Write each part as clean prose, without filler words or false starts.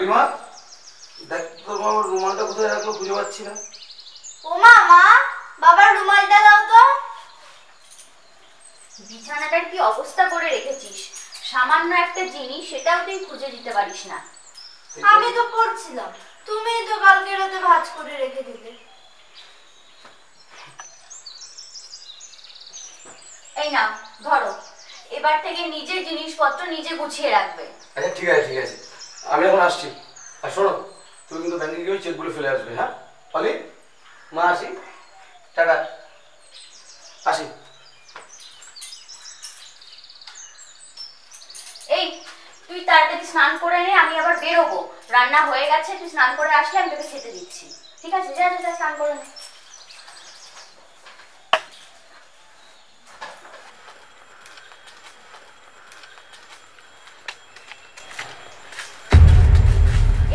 কালিমা দেখ তো আমার রুমালটা কোথায় রাখলো খুঁজে পাচ্ছি না। ও মা, বাবার রুমালটা দাও তো। বিছানাটার কি অবস্থা করে রেখেছিস, সামান্য একটা জিনিস সেটাও তুই খুঁজে দিতে পারিস না। আমি তো পড়ছিলাম, তুমি তো কালকে রাতে ভাঁজ করে রেখে দিলে। এই নাও ধরো, এবার থেকে নিজের জিনিসপত্র নিজে গুছিয়ে রাখবে। আচ্ছা ঠিক আছে ঠিক আছে, আমি এখন আসছি। আর শোনো, তুমি কিন্তু ব্যাংকে গিয়ে চেকগুলো ফেলে আসবে। হ্যাঁ অলি, মা আসি, টাটা, আসি। এই তুই তাড়াতাড়ি স্নান করে নে, আমি আবার বেরোবো। রান্না হয়ে গেছে, তুই স্নান করে আসলে আমি তোকে খেতে দিচ্ছি। ঠিক আছে, যা যা স্নান করে নে।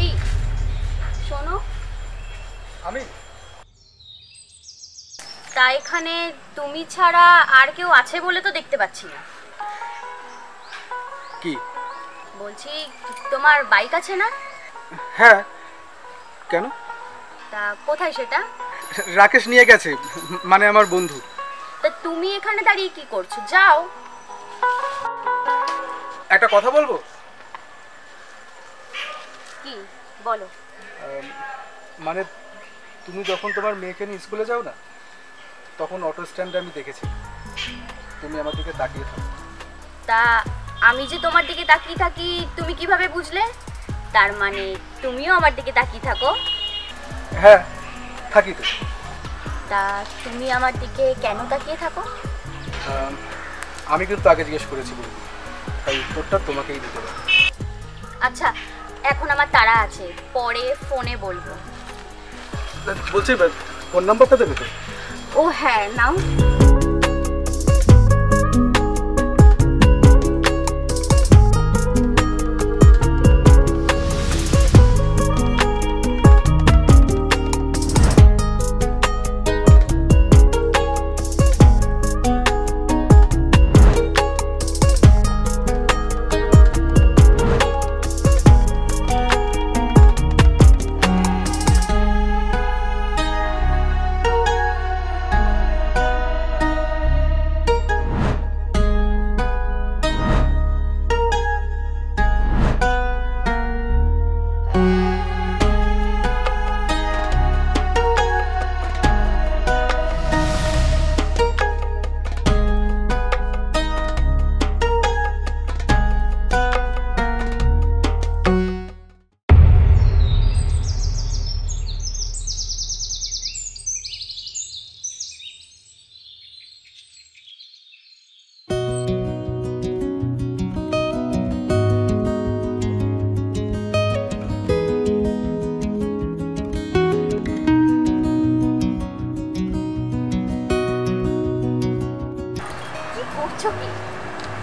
এই শোনো, আমি তা এখানে তুমি ছাড়া আর কেউ আছে বলে তো দেখতে পাচ্ছি না। কি বলছি তোমার বাইক আছে না? হ্যাঁ, কেন? তা কোথায় সেটা? রাকেশ নিয়ে গেছে, মানে আমার বন্ধু। তা তুমি এখানে দাঁড়িয়ে কি করছো? যাও। একটা কথা বলবো? কি বলো? মানে তুমি যখন তোমার মেয়েকে নিয়ে স্কুলে যাও না, তখন অটো স্ট্যান্ডে আমি দেখেছি তুমি আমার দিকে তাকিয়ে থাকো। তা আমি যে তোমার দিকে তাকিয়ে থাকি তুমি কিভাবে বুঝলে? তার মানে তুমিও আমার দিকে তাকিয়ে থাকো? হ্যাঁ থাকি তো। তা তুমি আমার দিকে কেন তাকিয়ে থাকো? আমি কিন্তু আগে জিজ্ঞেস করেছি বন্ধু, তাই উত্তরটা তোমাকেই দিতে পারি। আচ্ছা এখন আমার তাড়া আছে, পরে ফোনে বলবো। বলছি ফোন নাম্বারটা দেবে তো? ও হ্যাঁ নাও।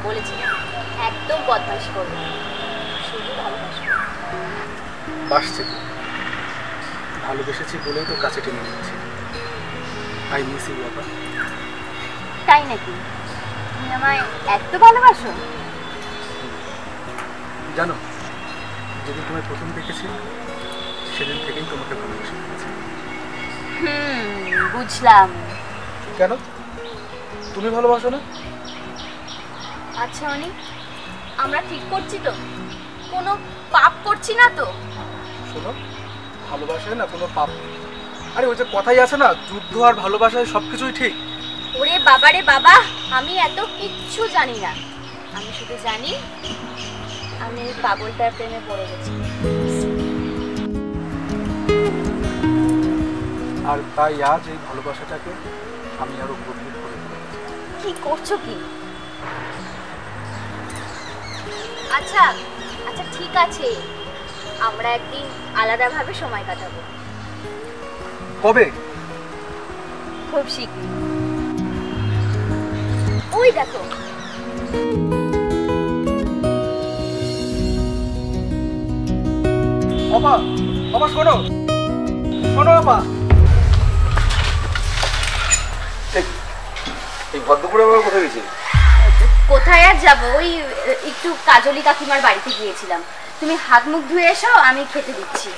বলেছি একদম বদমাইশ করবে, শুধু ভালোবাসবে। বাসছে তো, ভালোবেসেছি বলেই তো কাছে টেনে নিয়েছি। আই মিস ইউ বাবা। তাই নাকি? তুমি আমায় এত ভালোবাসো? জানো, যেদিন তোমায় প্রথম দেখেছি সেদিন থেকেই তোমাকে ভালোবেসে ফেলেছি। বুঝলাম। কেন তুমি ভালোবাসো না? আচ্ছা অনি, আমরা ঠিক করছি তো? কোনো পাপ করছি না তো? শোনো, ভালোবাসায় না কোনো পাপ নেই। আরে ওই যে কথাই আছে না, যুদ্ধ আর ভালোবাসায় সবকিছুই ঠিক। ওরে বাবা রে বাবা, আমি এত কিচ্ছু জানি না। আমি শুধু জানি আমি এই পাগলটার প্রেমে পড়ে গেছি। আর তাই আজ এই ভালোবাসাটাকে আমি আরো গভীর করে তুলেছি। কি করছো কি? আচ্ছা আচ্ছা ঠিক আছে, আমরা একদিন আলাদাভাবে সময় কাটাবো। কবে? খুব শীঘ্রই। ওই দেখো, বাবা বাবা শোনো, শোনো বাবা। এই ভদ্রপুরে আমরা কোথায় গেছি? কোথায় আর যাবো, ওই একটু কাজলি কাকিমার বাড়িতে গিয়েছিলাম। তুমি হাত মুখ ধুয়ে এসো, আমি খেতে দিচ্ছি।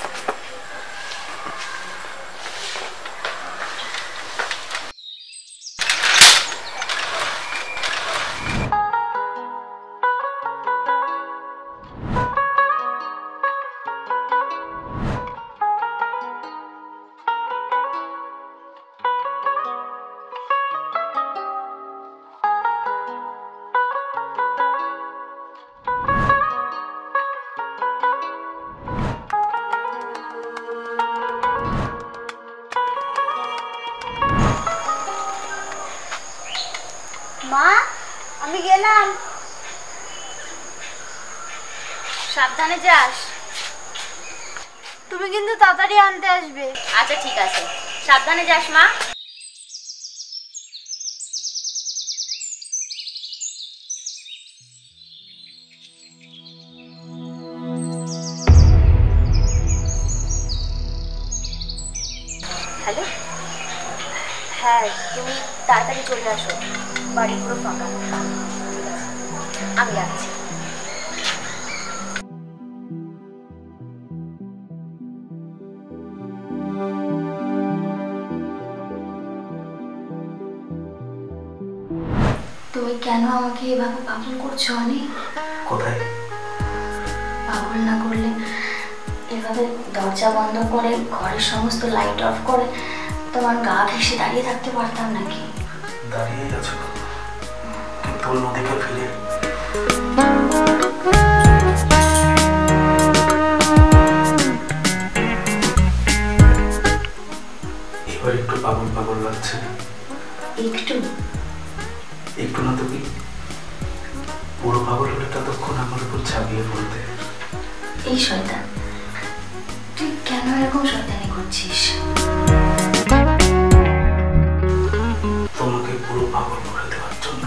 মা, আমি গেলাম। সাবধানে যাস। তুমি কিন্তু তাড়াতাড়ি আনতে আসবে। আচ্ছা ঠিক আছে, সাবধানে যাস মা। হ্যালো, হ্যাঁ তুমি তাড়াতাড়ি চলে আসো, বাড়ি পুরো ফাঁকা। আমি আসছি। তুমি কেন আমাকে এভাবে পাগল করছো অনি? কোথায়? পাগল না করলে এভাবে দরজা বন্ধ করে ঘরের সমস্ত লাইট অফ করে তোমার গা ঘেঁষে দাঁড়িয়ে থাকতে পারতাম নাকি? দাঁড়িয়ে আছো কিন্তু অন্যদিকে ফিরে। এবার একটু পাগল পাগল লাগছে। একটু? একটু না তো কি, পুরো পাগল হলে ততক্ষণ আমার উপর ঝাঁপিয়ে পড়তে। এই শয়তান, তুই কেন এরকম শয়তানি করছিস? তোমাকে পুরো পাগল করে দেওয়ার জন্য।